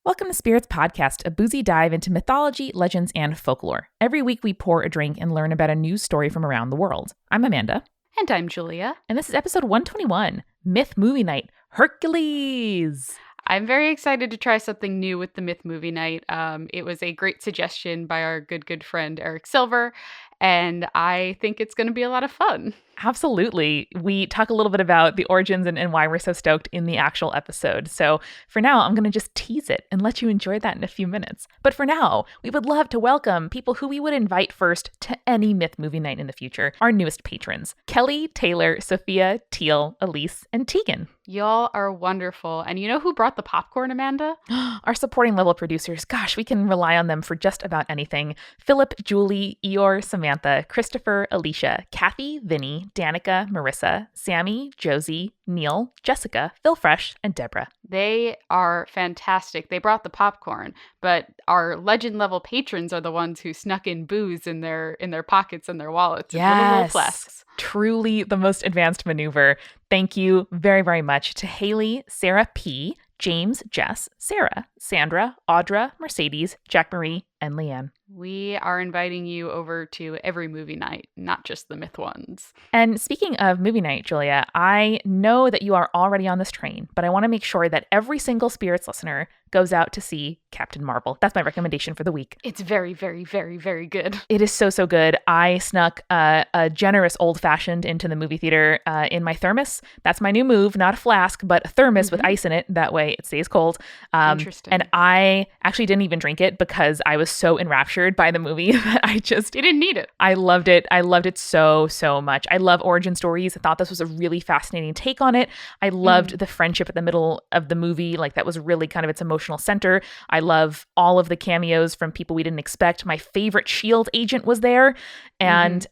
Welcome to Spirits Podcast, a boozy dive into mythology, legends, and folklore. Every week we pour a drink and learn about a news story from around the world. I'm Amanda. And I'm Julia. And this is episode 121, Myth Movie Night, Hercules. I'm very excited to try something new with the Myth Movie Night. It was a great suggestion by our good friend Eric Silver, and I think it's going to be a lot of fun. Absolutely. We talk a little bit about the origins and why we're so stoked in the actual episode. So for now, I'm going to just tease it and let you enjoy that in a few minutes. But for now, we would love to welcome people who we would invite first to any Myth Movie Night in the future, our newest patrons, Kelly, Taylor, Sophia, Teal, Elise, and Tegan. Y'all are wonderful. And you know who brought the popcorn, Amanda? Our supporting level producers. Gosh, we can rely on them for just about anything. Philip, Julie, Eeyore, Samantha, Christopher, Alicia, Kathy, Vinny, Danica, Marissa, Sammy, Josie, Neil, Jessica, Phil Fresh, and Deborah. They are fantastic. They brought the popcorn, but our legend level patrons are the ones who snuck in booze in their pockets and their wallets. Yes. Little flasks. Truly the most advanced maneuver. Thank you very, very much to Haley, Sarah P., James, Jess, Sarah, Sandra, Audra, Mercedes, Jack Marie, and Leanne. We are inviting you over to every movie night, not just the myth ones. And speaking of movie night, Julia, I know that you are already on this train, but I want to make sure that every single Spirits listener goes out to see Captain Marvel. That's my recommendation for the week. It's very, very, very, very good. It is so good. I snuck a generous old-fashioned into the movie theater in my thermos. That's my new move, not a flask, but a thermos with ice in it. That way it stays cold. Interesting. And I actually didn't even drink it because I was so enraptured by the movie that You didn't need it. I loved it. I loved it so much. I love origin stories. I thought this was a really fascinating take on it. I loved the friendship at the middle of the movie. Like, that was really kind of its emotional center. I love all of the cameos from people we didn't expect. My favorite S.H.I.E.L.D. agent was there. And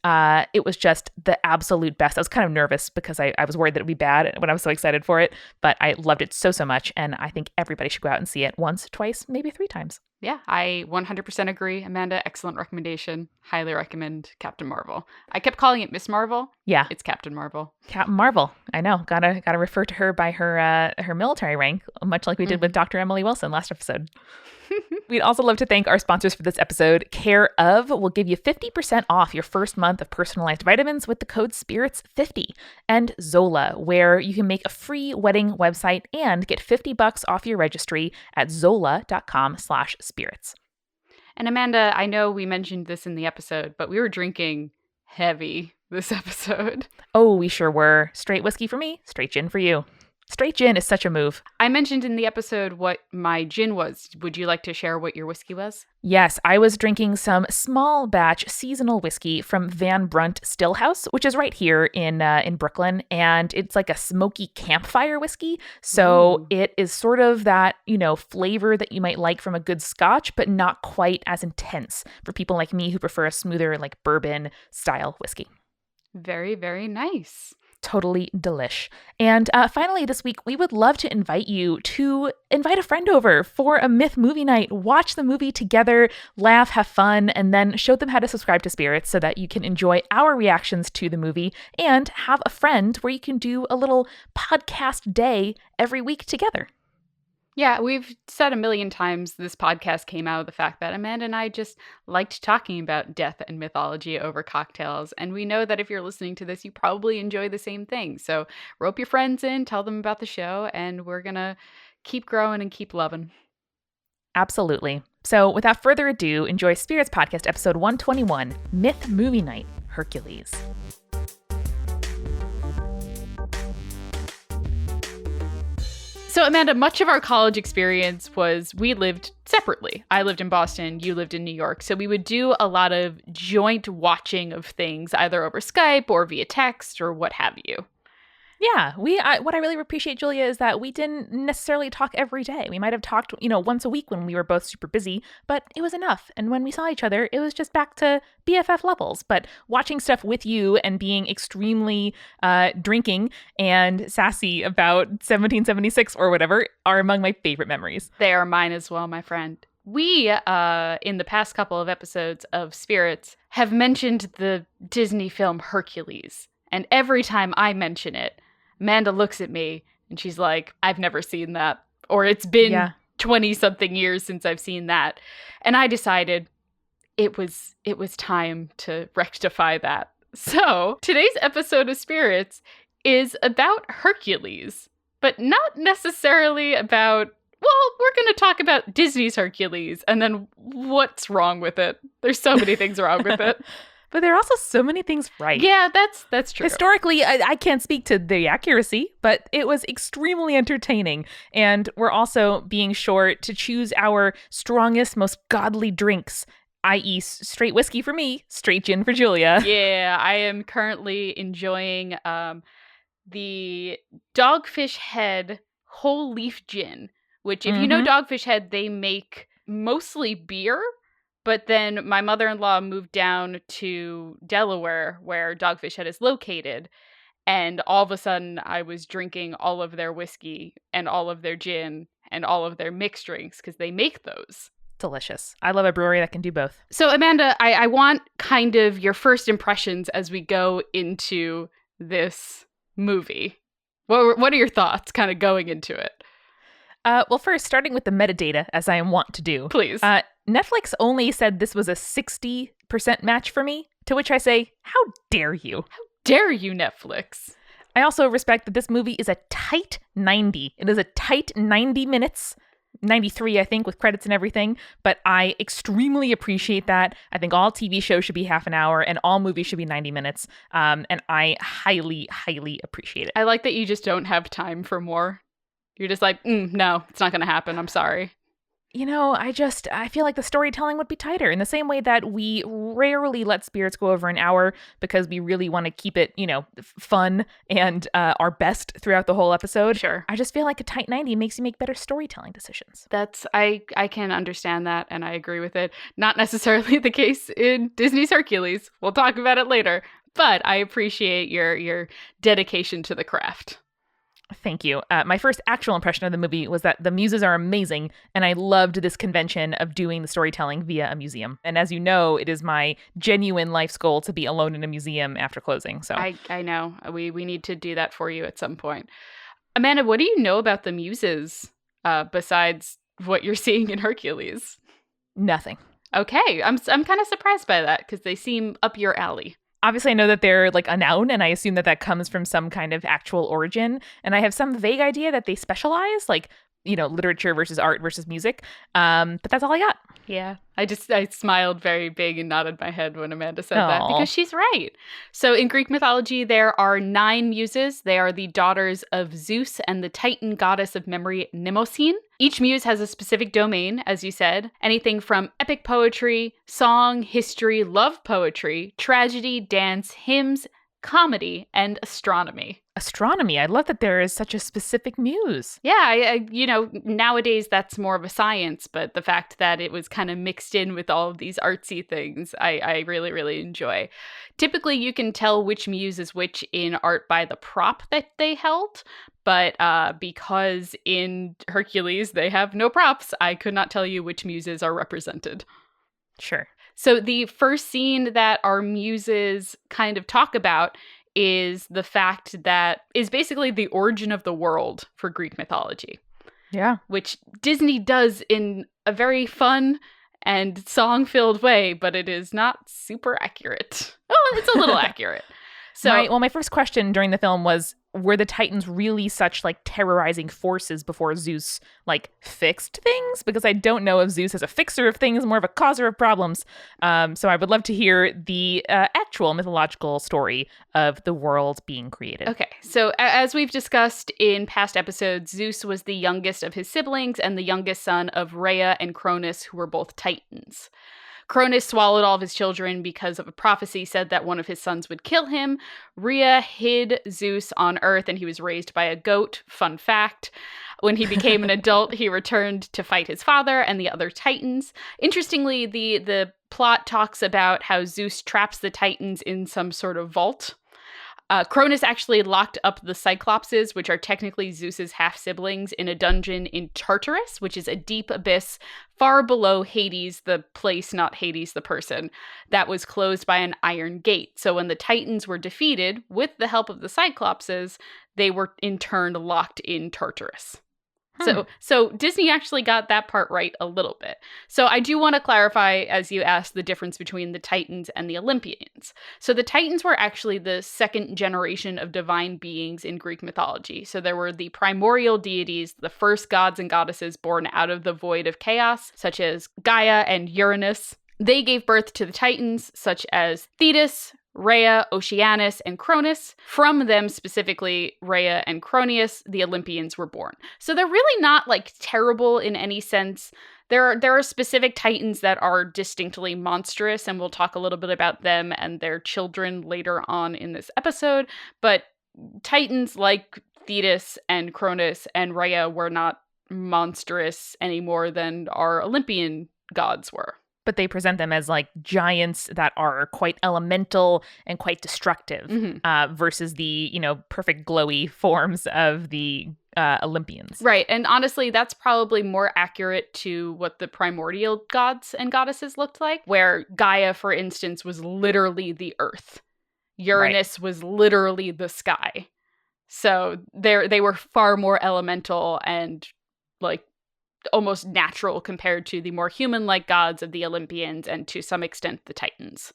it was just the absolute best. I was kind of nervous because I was worried that it would be bad when I was so excited for it. But I loved it so much. And I think everybody should go out and see it once, twice, maybe 3 times. Yeah, I 100% agree. Amanda, excellent recommendation. Highly recommend Captain Marvel. I kept calling it Miss Marvel. Yeah. It's Captain Marvel. Captain Marvel. I know. Gotta refer to her by her military rank, much like we did with Dr. Emily Wilson last episode. We'd also love to thank our sponsors for this episode. Care of will give you 50% off your first month of personalized vitamins with the code SPIRITS50. And Zola, where you can make a free wedding website and get $50 off your registry at zola.com/spirits. And Amanda, I know we mentioned this in the episode, but we were drinking heavy this episode. Oh, we sure were. Straight whiskey for me, straight gin for you. Straight gin is such a move. I mentioned in the episode what my gin was. Would you like to share what your whiskey was? Yes, I was drinking some small batch seasonal whiskey from Van Brunt Stillhouse, which is right here in Brooklyn, and it's like a smoky campfire whiskey. So it is sort of that, flavor that you might like from a good scotch, but not quite as intense for people like me who prefer a smoother, like bourbon style whiskey. Very, very nice. Totally delish. And finally, this week, we would love to invite you to invite a friend over for a Myth Movie Night. Watch the movie together, laugh, have fun, and then show them how to subscribe to Spirits so that you can enjoy our reactions to the movie and have a friend where you can do a little podcast day every week together. Yeah, we've said a million times this podcast came out of the fact that Amanda and I just liked talking about death and mythology over cocktails. And we know that if you're listening to this, you probably enjoy the same thing. So rope your friends in, tell them about the show, and we're going to keep growing and keep loving. Absolutely. So without further ado, enjoy Spirits Podcast episode 121, Myth Movie Night, Hercules. So, Amanda, much of our college experience was we lived separately. I lived in Boston, you lived in New York. So we would do a lot of joint watching of things, either over Skype or via text or what have you. Yeah, what I really appreciate, Julia, is that we didn't necessarily talk every day. We might have talked, once a week when we were both super busy, but it was enough. And when we saw each other, it was just back to BFF levels. But watching stuff with you and being extremely drinking and sassy about 1776 or whatever are among my favorite memories. They are mine as well, my friend. We, in the past couple of episodes of Spirits, have mentioned the Disney film Hercules. And every time I mention it, Amanda looks at me and she's like, I've never seen that. Or it's been 20-something years since I've seen that. And I decided it was time to rectify that. So today's episode of Spirits is about Hercules, but not necessarily about, well, we're going to talk about Disney's Hercules and then what's wrong with it. There's so many things wrong with it. But there are also so many things right. Yeah, that's true. Historically, I can't speak to the accuracy, but it was extremely entertaining. And we're also being sure to choose our strongest, most godly drinks, i.e. straight whiskey for me, straight gin for Julia. Yeah, I am currently enjoying the Dogfish Head whole leaf gin, which if you know Dogfish Head, they make mostly beer. But then my mother-in-law moved down to Delaware, where Dogfish Head is located. And all of a sudden, I was drinking all of their whiskey and all of their gin and all of their mixed drinks because they make those. Delicious. I love a brewery that can do both. So, Amanda, I want kind of your first impressions as we go into this movie. What are your thoughts kind of going into it? Well, first, starting with the metadata, as I am wont to do. Please. Netflix only said this was a 60% match for me, to which I say, how dare you? How dare you, Netflix? I also respect that this movie is a tight 90. It is a tight 90 minutes, 93, I think, with credits and everything, but I extremely appreciate that. I think all TV shows should be half an hour and all movies should be 90 minutes, and I highly, highly appreciate it. I like that you just don't have time for more. You're just like, no, it's not going to happen. I'm sorry. You know, I feel like the storytelling would be tighter in the same way that we rarely let Spirits go over an hour because we really want to keep it, fun and our best throughout the whole episode. Sure. I just feel like a tight 90 makes you make better storytelling decisions. I can understand that and I agree with it. Not necessarily the case in Disney's Hercules. We'll talk about it later. But I appreciate your dedication to the craft. Thank you. My first actual impression of the movie was that the muses are amazing, and I loved this convention of doing the storytelling via a museum. And as you know, it is my genuine life's goal to be alone in a museum after closing. So I know. We need to do that for you at some point. Amanda, what do you know about the muses besides what you're seeing in Hercules? Nothing. Okay. I'm kind of surprised by that because they seem up your alley. Obviously, I know that they're like a noun, and I assume that comes from some kind of actual origin. And I have some vague idea that they specialize, like, literature versus art versus music. But that's all I got. Yeah. I smiled very big and nodded my head when Amanda said that because she's right. So in Greek mythology, there are 9 muses. They are the daughters of Zeus and the Titan goddess of memory, Mnemosyne. Each muse has a specific domain, as you said. Anything from epic poetry, song, history, love poetry, tragedy, dance, hymns, comedy, and astronomy. Astronomy. I love that there is such a specific muse. Yeah, nowadays that's more of a science, but the fact that it was kind of mixed in with all of these artsy things, I really, really enjoy. Typically, you can tell which muse is which in art by the prop that they held, but because in Hercules they have no props, I could not tell you which muses are represented. Sure. So the first scene that our muses kind of talk about is the fact that is basically the origin of the world for Greek mythology. Yeah. Which Disney does in a very fun and song-filled way, but it is not super accurate. Oh, it's a little accurate. So, my first question during the film was, were the Titans really such like terrorizing forces before Zeus like fixed things? Because I don't know if Zeus is a fixer of things, more of a causer of problems. So I would love to hear the actual mythological story of the world being created. Okay, so as we've discussed in past episodes, Zeus was the youngest of his siblings and the youngest son of Rhea and Cronus, who were both Titans. Cronus swallowed all of his children because of a prophecy said that one of his sons would kill him. Rhea hid Zeus on Earth and he was raised by a goat. Fun fact. When he became an adult, he returned to fight his father and the other Titans. Interestingly, the plot talks about how Zeus traps the Titans in some sort of vault. Cronus actually locked up the Cyclopses, which are technically Zeus's half-siblings, in a dungeon in Tartarus, which is a deep abyss far below Hades, the place, not Hades, the person, that was closed by an iron gate. So when the Titans were defeated, with the help of the Cyclopses, they were in turn locked in Tartarus. So Disney actually got that part right a little bit. So I do want to clarify, as you asked, the difference between the Titans and the Olympians. So the Titans were actually the second generation of divine beings in Greek mythology. So there were the primordial deities, the first gods and goddesses born out of the void of chaos, such as Gaia and Uranus. They gave birth to the Titans, such as Thetis, Rhea, Oceanus, and Cronus. From them, specifically Rhea and Cronius, the Olympians were born. So they're really not like terrible in any sense. There are specific Titans that are distinctly monstrous, and we'll talk a little bit about them and their children later on in this episode. But Titans like Thetis and Cronus and Rhea were not monstrous any more than our Olympian gods were. But they present them as like giants that are quite elemental and quite destructive, versus the, perfect glowy forms of the Olympians. Right. And honestly, that's probably more accurate to what the primordial gods and goddesses looked like, where Gaia, for instance, was literally the earth. Uranus was literally the sky. So they were far more elemental and like almost natural compared to the more human-like gods of the Olympians and to some extent the Titans.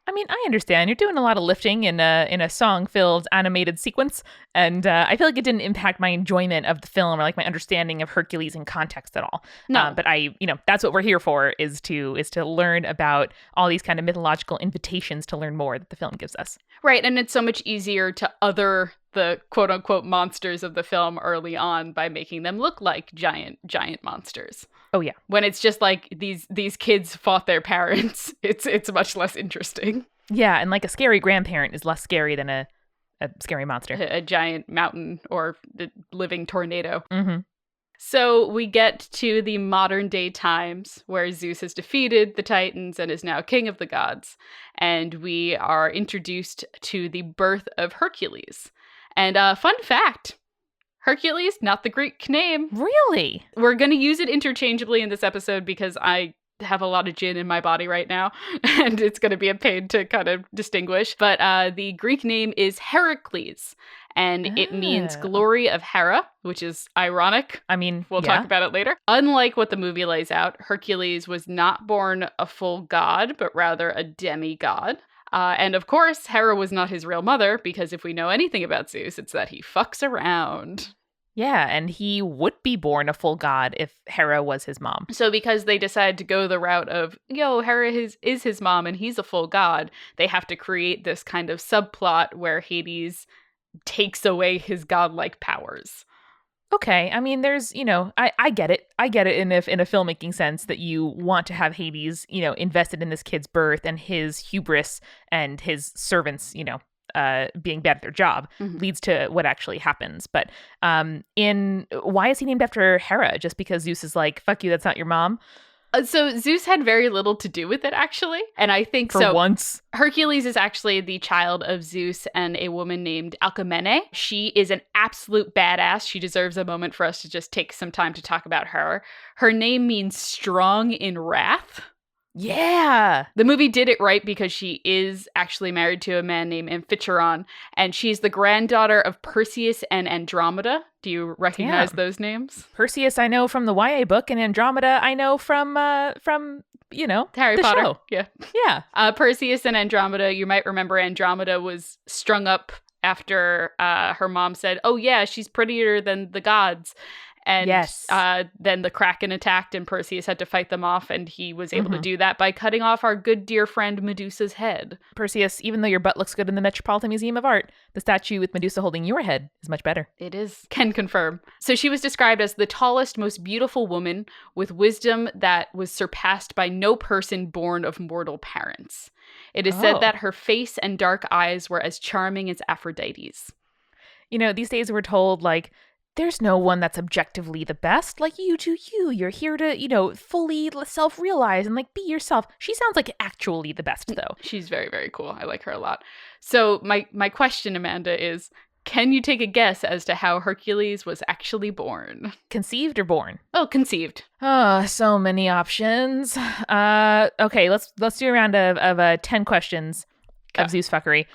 I mean, I understand. You're doing a lot of lifting in a song-filled animated sequence, and I feel like it didn't impact my enjoyment of the film or like my understanding of Hercules in context at all. No, but that's what we're here for, is to learn about all these kind of mythological invitations to learn more that the film gives us. Right, and it's so much easier to other the quote-unquote monsters of the film early on by making them look like giant monsters. Oh yeah. When it's just like these kids fought their parents, it's much less interesting. Yeah, and like a scary grandparent is less scary than a scary monster. A giant mountain or a living tornado. Mm-hmm. So we get to the modern day times where Zeus has defeated the Titans and is now king of the gods. And we are introduced to the birth of Hercules. And fun fact, Hercules, not the Greek name. Really? We're going to use it interchangeably in this episode because I have a lot of gin in my body right now, and it's going to be a pain to kind of distinguish. But the Greek name is Hercules, and it means glory of Hera, which is ironic. I mean, we'll talk about it later. Unlike what the movie lays out, Hercules was not born a full god, but rather a demigod. And of course, Hera was not his real mother, because if we know anything about Zeus, it's that he fucks around. Yeah, and he would be born a full god if Hera was his mom. So because they decided to go the route of, Hera is his mom and he's a full god, they have to create this kind of subplot where Hades takes away his godlike powers. Okay, I mean, there's, I get it. I get it in a filmmaking sense that you want to have Hades, invested in this kid's birth and his hubris and his servants, being bad at their job leads to what actually happens. But why is he named after Hera? Just because Zeus is like, fuck you, that's not your mom? So Zeus had very little to do with it, actually. And I think For once. Hercules is actually the child of Zeus and a woman named Alcmene. She is an absolute badass. She deserves a moment for us to just take some time to talk about her. Her name means strong in wrath. Yeah. The movie did it right because she is actually married to a man named Amphitryon, and she's the granddaughter of Perseus and Andromeda. Do you recognize those names? Perseus I know from the YA book, and Andromeda I know from Harry Potter. Show. Yeah. Perseus and Andromeda, you might remember Andromeda was strung up after her mom said, oh yeah, she's prettier than the gods. And then the Kraken attacked and Perseus had to fight them off, and he was able to do that by cutting off our good dear friend Medusa's head. Perseus, even though your butt looks good in the Metropolitan Museum of Art, the statue with Medusa holding your head is much better. It is. Can confirm. So she was described as the tallest, most beautiful woman with wisdom that was surpassed by no person born of mortal parents. It is said that her face and dark eyes were as charming as Aphrodite's. These days we're told, like, there's no one that's objectively the best. Like, you do you. You're here to, fully self-realize and, like, be yourself. She sounds like actually the best, though. She's very, very cool. I like her a lot. So my question, Amanda, is, can you take a guess as to how Hercules was actually born? Conceived or born? Oh, conceived. Oh, so many options. Okay, let's do a round of 10 questions. Of Zeus fuckery.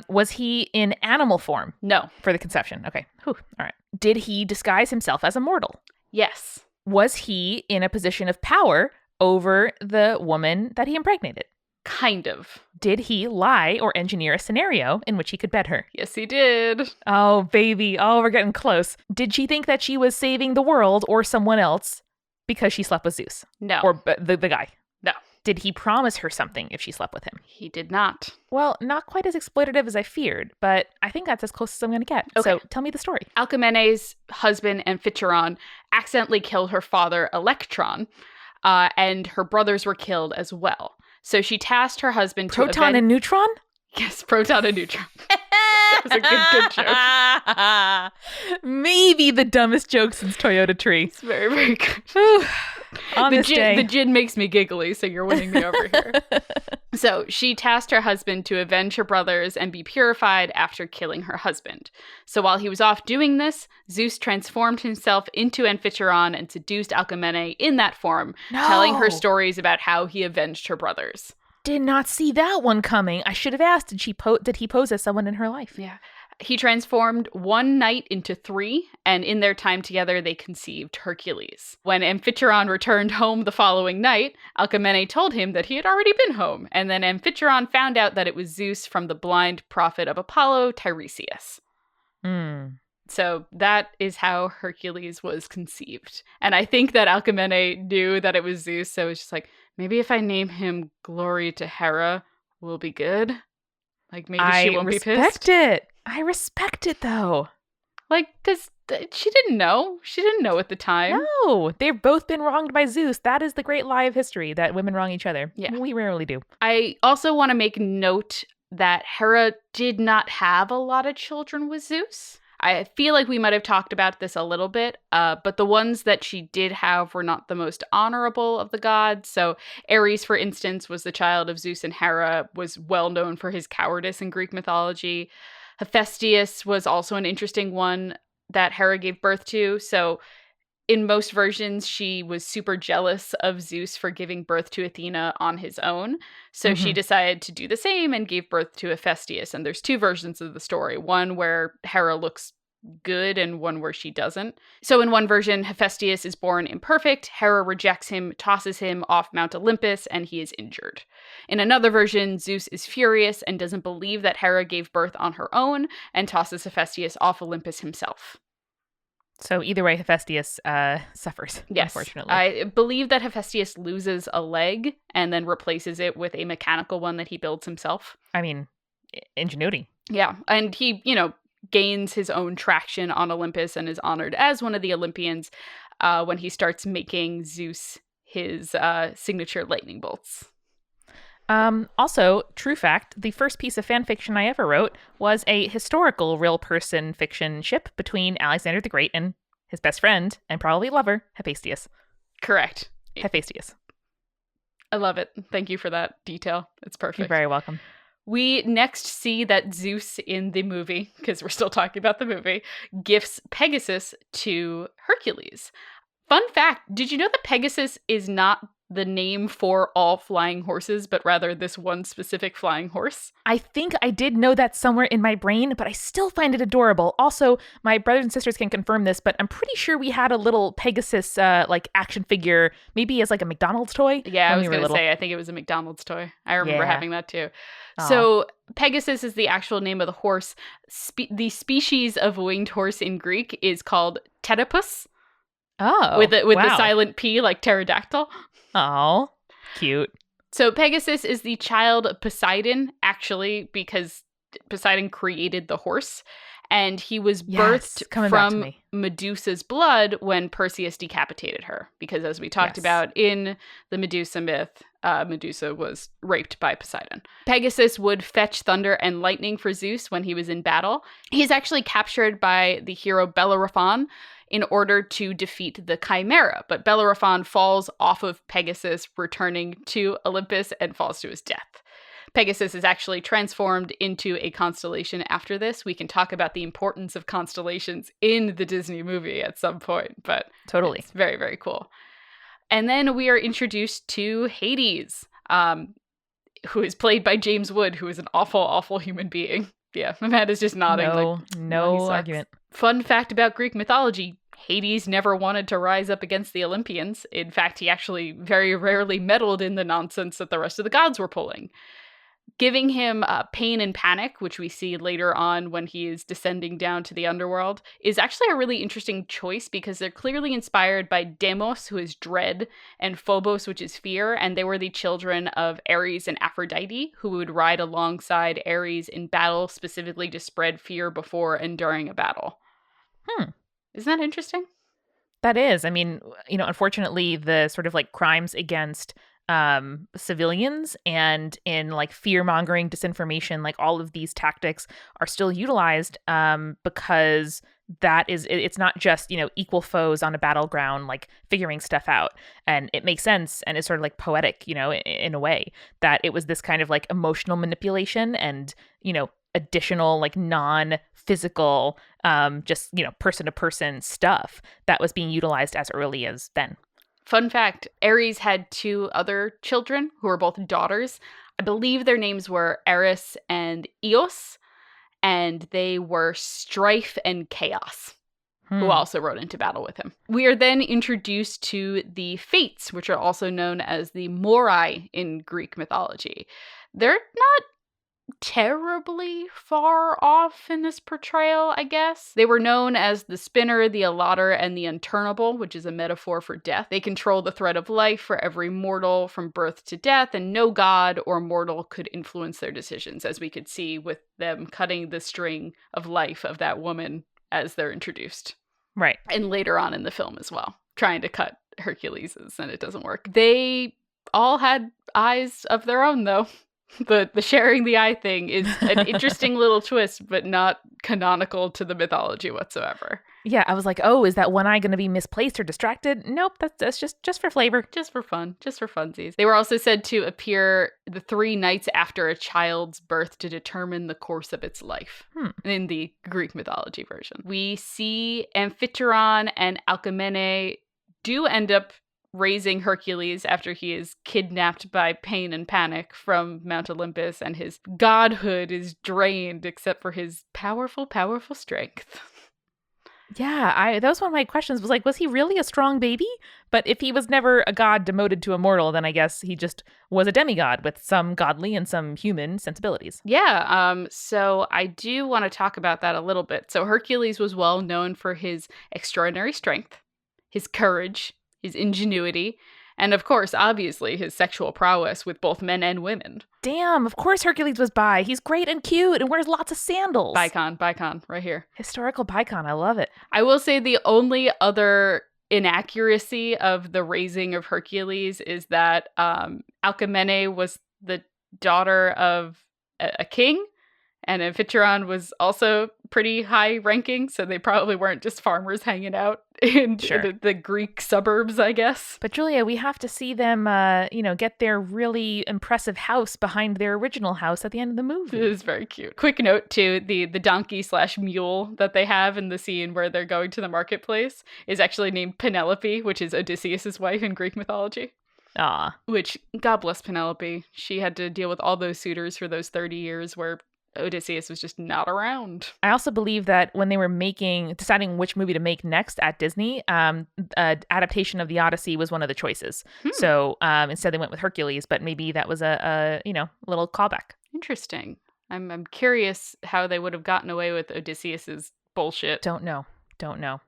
Was he in animal form? No. For the conception? Okay. Whew. All right. Did he disguise himself as a mortal? Yes. Was he in a position of power over the woman that he impregnated? Kind of. Did he lie or engineer a scenario in which he could bed her? Yes, he did. Oh, baby. Oh, we're getting close. Did she think that she was saving the world or someone else because she slept with Zeus? No. Or the guy? No. Did he promise her something if she slept with him? He did not. Well, not quite as exploitative as I feared, but I think that's as close as I'm going to get. Okay. So tell me the story. Alcmene's husband, Amphitryon, accidentally killed her father, Electron, and her brothers were killed as well. So she tasked her husband Proton and neutron? Yes, proton and neutron. That was a good joke. Maybe the dumbest joke since Toyota Tree. It's very, very good. On this day. The gin makes me giggly, so you're winning me over here. So she tasked her husband to avenge her brothers and be purified after killing her husband. So while he was off doing this, Zeus transformed himself into Amphitryon and seduced Alcmene in that form, telling her stories about how he avenged her brothers. Did not see that one coming. I should have asked, did he pose as someone in her life? Yeah. He transformed one night into 3, and in their time together, they conceived Hercules. When Amphitryon returned home the following night, Alcmene told him that he had already been home, and then Amphitryon found out that it was Zeus from the blind prophet of Apollo, Tiresias. So that is how Hercules was conceived. And I think that Alcmene knew that it was Zeus, so it's just like, maybe if I name him Glory to Hera, we'll be good. Like, maybe she won't be pissed. I respect it, though. Like, because she didn't know. She didn't know at the time. No, they've both been wronged by Zeus. That is the great lie of history, that women wrong each other. Yeah. We rarely do. I also want to make note that Hera did not have a lot of children with Zeus. I feel like we might have talked about this a little bit, but the ones that she did have were not the most honorable of the gods. So Ares, for instance, was the child of Zeus and Hera, was well known for his cowardice in Greek mythology. Hephaestus was also an interesting one that Hera gave birth to. So in most versions, she was super jealous of Zeus for giving birth to Athena on his own. So she decided to do the same and gave birth to Hephaestus. And there's 2 versions of the story. One where Hera looks good and one where she doesn't. So in one version, Hephaestus is born imperfect. Hera rejects him, tosses him off Mount Olympus, and he is injured. In another version, Zeus is furious and doesn't believe that Hera gave birth on her own and tosses Hephaestus off Olympus himself. So either way, Hephaestus suffers, yes, unfortunately. I believe that Hephaestus loses a leg and then replaces it with a mechanical one that he builds himself. I mean, ingenuity. Yeah, and he, gains his own traction on Olympus and is honored as one of the Olympians when he starts making Zeus his signature lightning bolts. Also, true fact, the first piece of fan fiction I ever wrote was a historical real person fiction ship between Alexander the Great and his best friend and probably lover, Hephaestus. Correct. Hephaestus. I love it. Thank you for that detail. It's perfect. You're very welcome. We next see that Zeus in the movie, because we're still talking about the movie, gifts Pegasus to Hercules. Fun fact, did you know that Pegasus is not the name for all flying horses, but rather this one specific flying horse? I think I did know that somewhere in my brain, but I still find it adorable. Also, my brothers and sisters can confirm this, but I'm pretty sure we had a little Pegasus action figure, maybe as like a McDonald's toy. Yeah, I was going to say, I think it was a McDonald's toy. I remember having that too. Aww. So Pegasus is the actual name of the horse. The species of winged horse in Greek is called Pteropus. Oh, with the silent P, like pterodactyl. Oh, cute. So Pegasus is the child of Poseidon, actually, because Poseidon created the horse. And he was birthed from Medusa's blood when Perseus decapitated her. Because as we talked about in the Medusa myth, Medusa was raped by Poseidon. Pegasus would fetch thunder and lightning for Zeus when he was in battle. He's actually captured by the hero Bellerophon in order to defeat the Chimera. But Bellerophon falls off of Pegasus, returning to Olympus, and falls to his death. Pegasus is actually transformed into a constellation after this. We can talk about the importance of constellations in the Disney movie at some point, but totally, it's very, very cool. And then we are introduced to Hades, who is played by James Wood, who is an awful, awful human being. Yeah, Amanda's just nodding. No argument. Fun fact about Greek mythology, Hades never wanted to rise up against the Olympians. In fact, he actually very rarely meddled in the nonsense that the rest of the gods were pulling. Giving him pain and panic, which we see later on when he is descending down to the underworld, is actually a really interesting choice because they're clearly inspired by Deimos, who is dread, and Phobos, which is fear, and they were the children of Ares and Aphrodite, who would ride alongside Ares in battle specifically to spread fear before and during a battle. Isn't that interesting? That is. I mean, unfortunately, the sort of like crimes against civilians and in like fear mongering, disinformation, like all of these tactics are still utilized because it's not just, equal foes on a battleground, like figuring stuff out. And it makes sense. And it's sort of like poetic, in a way that it was this kind of like emotional manipulation and, additional like non-physical just person to person stuff that was being utilized as early as then. Fun fact, Ares had 2 other children who were both daughters. I believe their names were Eris and Eos, and they were Strife and Chaos, who also rode into battle with him. We are then introduced to the Fates, which are also known as the Moirai in Greek mythology. They're not terribly far off in this portrayal, I guess. They were known as the Spinner, the Allotter, and the Unturnable, which is a metaphor for death. They control the thread of life for every mortal from birth to death, and no god or mortal could influence their decisions, as we could see with them cutting the string of life of that woman as they're introduced. Right. And later on in the film as well, trying to cut Hercules's, and it doesn't work. They all had eyes of their own, though. The sharing the eye thing is an interesting little twist, but not canonical to the mythology whatsoever. Yeah, I was like, oh, is that one eye going to be misplaced or distracted? Nope, that's just for flavor. Just for fun. Just for funsies. They were also said to appear the 3 nights after a child's birth to determine the course of its life in the Greek mythology version. We see Amphitryon and Alcmene do end up raising Hercules after he is kidnapped by pain and panic from Mount Olympus, and his godhood is drained except for his powerful, powerful strength. Yeah, that was one of my questions, was like, was he really a strong baby? But if he was never a god demoted to a mortal, then I guess he just was a demigod with some godly and some human sensibilities. Yeah, so I do want to talk about that a little bit. So Hercules was well known for his extraordinary strength, his courage, his ingenuity, and of course, obviously, his sexual prowess with both men and women. Damn, of course Hercules was bi. He's great and cute and wears lots of sandals. Bicon, right here. Historical bicon, I love it. I will say the only other inaccuracy of the raising of Hercules is that Alcmene was the daughter of a king, and Amphitryon was also pretty high ranking, so they probably weren't just farmers hanging out in the Greek suburbs, I guess. But Julia, we have to see them, get their really impressive house behind their original house at the end of the movie. It is very cute. Quick note too, the donkey/mule that they have in the scene where they're going to the marketplace is actually named Penelope, which is Odysseus' wife in Greek mythology. Ah. Which, God bless Penelope. She had to deal with all those suitors for those 30 years where Odysseus was just not around. I also believe that when they were deciding which movie to make next at Disney, adaptation of the Odyssey was one of the choices. So instead they went with Hercules, but maybe that was a little callback. Interesting. I'm curious how they would have gotten away with Odysseus's bullshit. Don't know.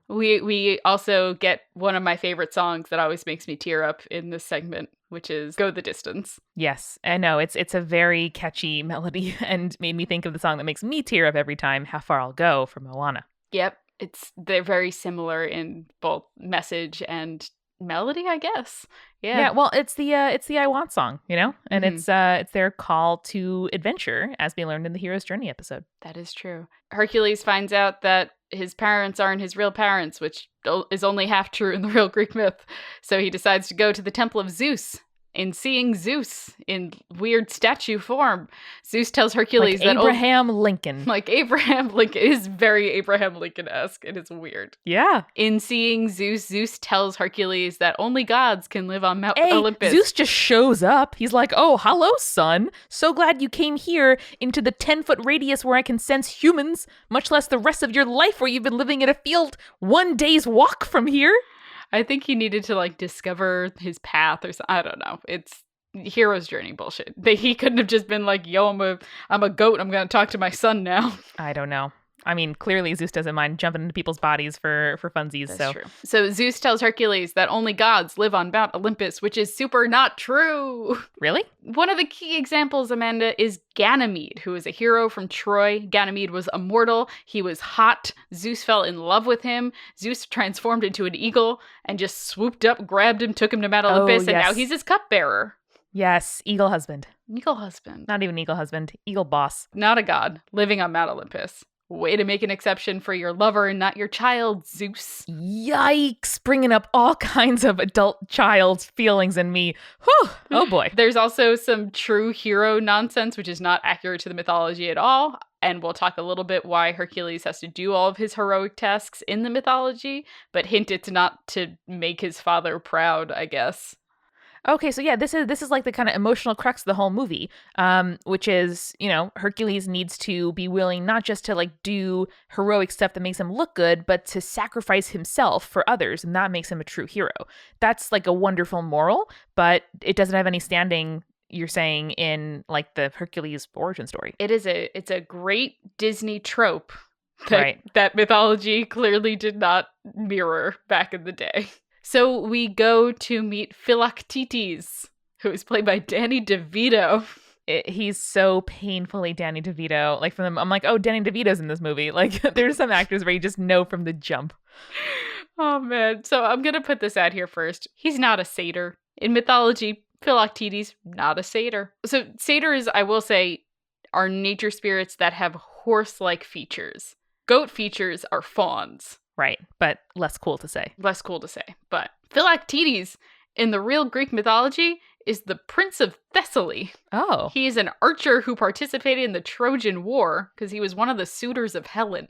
We also get one of my favorite songs that always makes me tear up in this segment, which is Go the Distance. Yes, I know. It's a very catchy melody and made me think of the song that makes me tear up every time, How Far I'll Go from Moana. Yep. They're very similar in both message and melody, I guess. Yeah, well, it's the I Want song, and it's their call to adventure, as we learned in the Hero's Journey episode. That is true. Hercules finds out that his parents aren't his real parents, which is only half true in the real Greek myth. So he decides to go to the temple of Zeus in seeing Zeus in weird statue form. Zeus tells Like Hercules that Abraham Lincoln. like Abraham Lincoln. It is very Abraham Lincoln-esque. It is weird. Yeah. In seeing Zeus, Zeus tells Hercules that only gods can live on Mount Hey, Olympus. Zeus just shows up. He's like, oh, hello, son. So glad you came here into the 10-foot radius where I can sense humans, much less the rest of your life where you've been living in a field 1 day's walk from here. I think he needed to like discover his path or something. I don't know. It's hero's journey bullshit. He couldn't have just been like, yo, I'm a goat. I'm going to talk to my son now. I don't know. I mean, clearly Zeus doesn't mind jumping into people's bodies for funsies. That's true. So Zeus tells Hercules that only gods live on Mount Olympus, which is super not true. Really? One of the key examples, Amanda, is Ganymede, who is a hero from Troy. Ganymede was immortal. He was hot. Zeus fell in love with him. Zeus transformed into an eagle and just swooped up, grabbed him, took him to Mount Olympus, and now he's his cupbearer. Yes, eagle husband. Eagle husband. Not even eagle husband, eagle boss. Not a god, living on Mount Olympus. Way to make an exception for your lover and not your child, Zeus. Yikes, bringing up all kinds of adult child feelings in me. Whew, oh boy. There's also some true hero nonsense, which is not accurate to the mythology at all. And we'll talk a little bit why Hercules has to do all of his heroic tasks in the mythology, but hint it's not to make his father proud, I guess. Okay, so yeah, this is like the kind of emotional crux of the whole movie, which is, you know, Hercules needs to be willing not just to like do heroic stuff that makes him look good, but to sacrifice himself for others, and that makes him a true hero. That's like a wonderful moral, but it doesn't have any standing, you're saying, in like the Hercules origin story. It's a great Disney trope that mythology clearly did not mirror back in the day. So we go to meet Philoctetes, who is played by Danny DeVito. He's so painfully Danny DeVito. Like from them, I'm like, oh, Danny DeVito's in this movie. Like there's some actors where you just know from the jump. Oh man. So I'm gonna put this out here first. He's not a satyr. In mythology, Philoctetes, not a satyr. So satyrs, I will say, are nature spirits that have horse-like features. Goat features are fawns. Right, but less cool to say. Less cool to say. But Philoctetes, in the real Greek mythology, is the Prince of Thessaly. Oh. He is an archer who participated in the Trojan War because he was one of the suitors of Helen.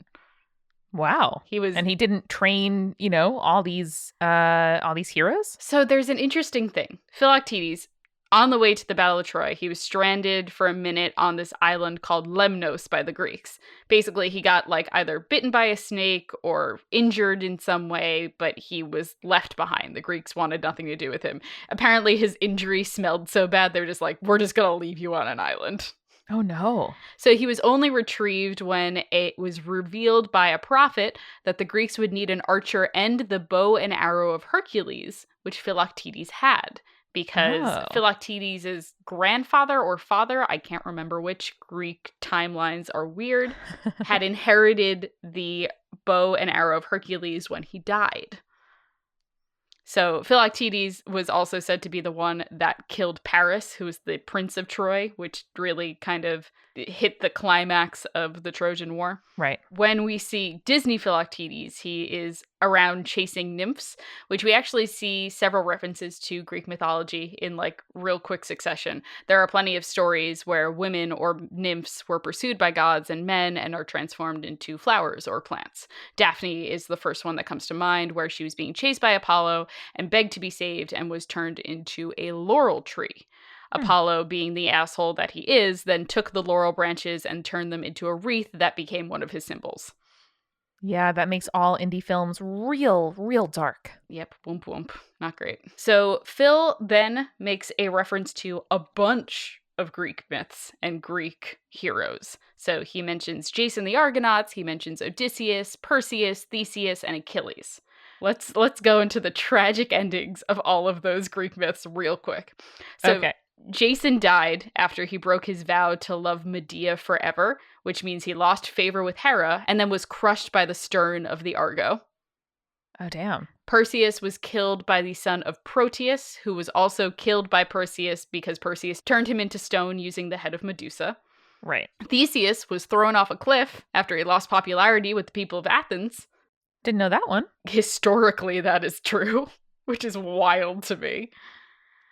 Wow. And he didn't train, you know, all these heroes? So there's an interesting thing. Philoctetes, on the way to the Battle of Troy, he was stranded for a minute on this island called Lemnos by the Greeks. Basically, he got like either bitten by a snake or injured in some way, but he was left behind. The Greeks wanted nothing to do with him. Apparently, his injury smelled so bad, they were just like, we're just going to leave you on an island. Oh, no. So he was only retrieved when it was revealed by a prophet that the Greeks would need an archer and the bow and arrow of Hercules, which Philoctetes had. Because Philoctetes' grandfather or father, I can't remember which, Greek timelines are weird, had inherited the bow and arrow of Hercules when he died. So Philoctetes was also said to be the one that killed Paris, who was the prince of Troy, which really kind of hit the climax of the Trojan War. Right. When we see Disney Philoctetes, he is around chasing nymphs, which we actually see several references to Greek mythology in like real quick succession. There are plenty of stories where women or nymphs were pursued by gods and men and are transformed into flowers or plants. Daphne is the first one that comes to mind, where she was being chased by Apollo and begged to be saved and was turned into a laurel tree. Apollo, being the asshole that he is, then took the laurel branches and turned them into a wreath that became one of his symbols. Yeah, that makes all indie films real dark. Yep, whoomp whoomp. Not great. So Phil then makes a reference to a bunch of Greek myths and Greek heroes. So he mentions Jason the Argonauts, he mentions Odysseus, Perseus, Theseus, and Achilles. Let's go into the tragic endings of all of those Greek myths real quick. So okay. Jason died after he broke his vow to love Medea forever, which means he lost favor with Hera and then was crushed by the stern of the Argo. Oh, damn. Perseus was killed by the son of Proteus, who was also killed by Perseus because Perseus turned him into stone using the head of Medusa. Right. Theseus was thrown off a cliff after he lost popularity with the people of Athens. Didn't know that one. Historically, that is true, which is wild to me.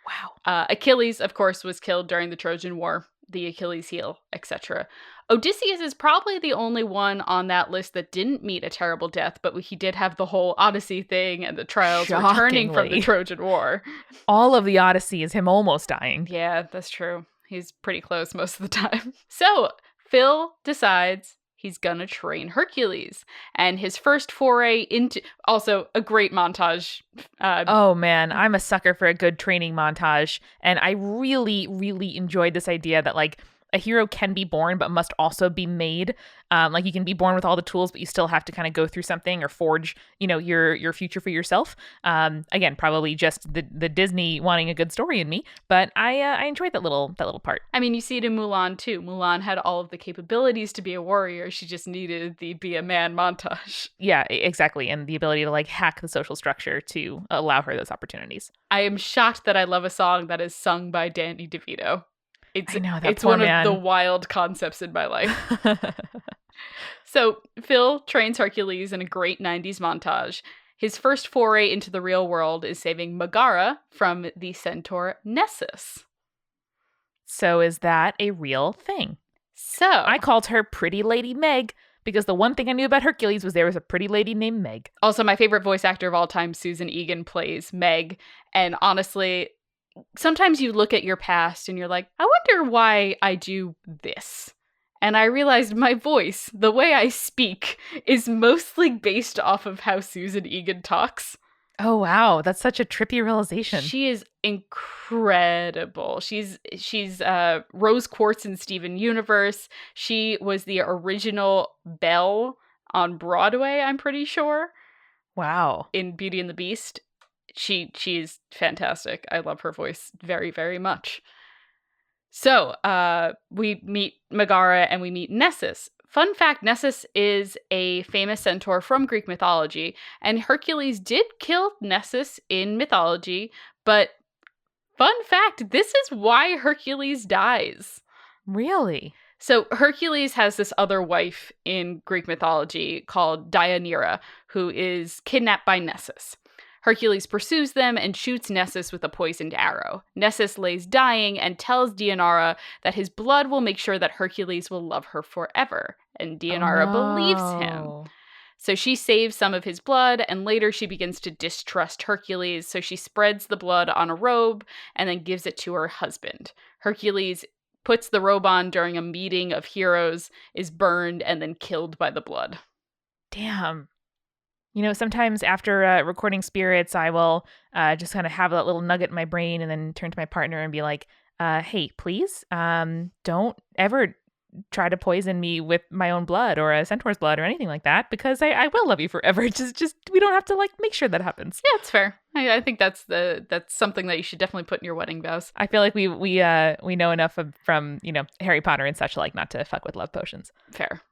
Wow. Achilles, of course, was killed during the Trojan War, the Achilles heel, etc. Odysseus is probably the only one on that list that didn't meet a terrible death, but he did have the whole Odyssey thing and the trials returning from the Trojan War. All of the Odyssey is him almost dying. Yeah, that's true. He's pretty close most of the time. So Phil decides he's gonna train Hercules. And his first foray into, also a great montage. Oh man, I'm a sucker for a good training montage. And I really, really enjoyed this idea that like a hero can be born, but must also be made. Like you can be born with all the tools, but you still have to kind of go through something or forge, your future for yourself. Again, probably just the Disney wanting a good story in me, but I enjoyed that little part. I mean, you see it in Mulan too. Mulan had all of the capabilities to be a warrior. She just needed the be a man montage. Yeah, exactly, and the ability to like hack the social structure to allow her those opportunities. I am shocked that I love a song that is sung by Danny DeVito. It's one of the wild concepts in my life. So Phil trains Hercules in a great 90s montage. His first foray into the real world is saving Megara from the centaur Nessus. So is that a real thing? So I called her Pretty Lady Meg because the one thing I knew about Hercules was there was a pretty lady named Meg. Also, my favorite voice actor of all time, Susan Egan, plays Meg. And honestly, sometimes you look at your past and you're like, I wonder why I do this. And I realized my voice, the way I speak, is mostly based off of how Susan Egan talks. Oh, wow. That's such a trippy realization. She is incredible. She's Rose Quartz in Steven Universe. She was the original Belle on Broadway, I'm pretty sure. Wow. In Beauty and the Beast. She's fantastic. I love her voice very, very much. So, we meet Megara and we meet Nessus. Fun fact, Nessus is a famous centaur from Greek mythology, and Hercules did kill Nessus in mythology, but fun fact, this is why Hercules dies. Really? So Hercules has this other wife in Greek mythology called Deianira, who is kidnapped by Nessus. Hercules pursues them and shoots Nessus with a poisoned arrow. Nessus lays dying and tells Deianira that his blood will make sure that Hercules will love her forever. And Deianira believes him. So she saves some of his blood, and later she begins to distrust Hercules, so she spreads the blood on a robe and then gives it to her husband. Hercules puts the robe on during a meeting of heroes, is burned, and then killed by the blood. Damn. Sometimes after recording spirits, I will just kind of have that little nugget in my brain and then turn to my partner and be like, hey, please, don't ever try to poison me with my own blood or a centaur's blood or anything like that, because I will love you forever. Just we don't have to like make sure that happens. Yeah, it's fair. I think that's something that you should definitely put in your wedding vows. I feel like we know enough from Harry Potter and such like not to fuck with love potions. Fair.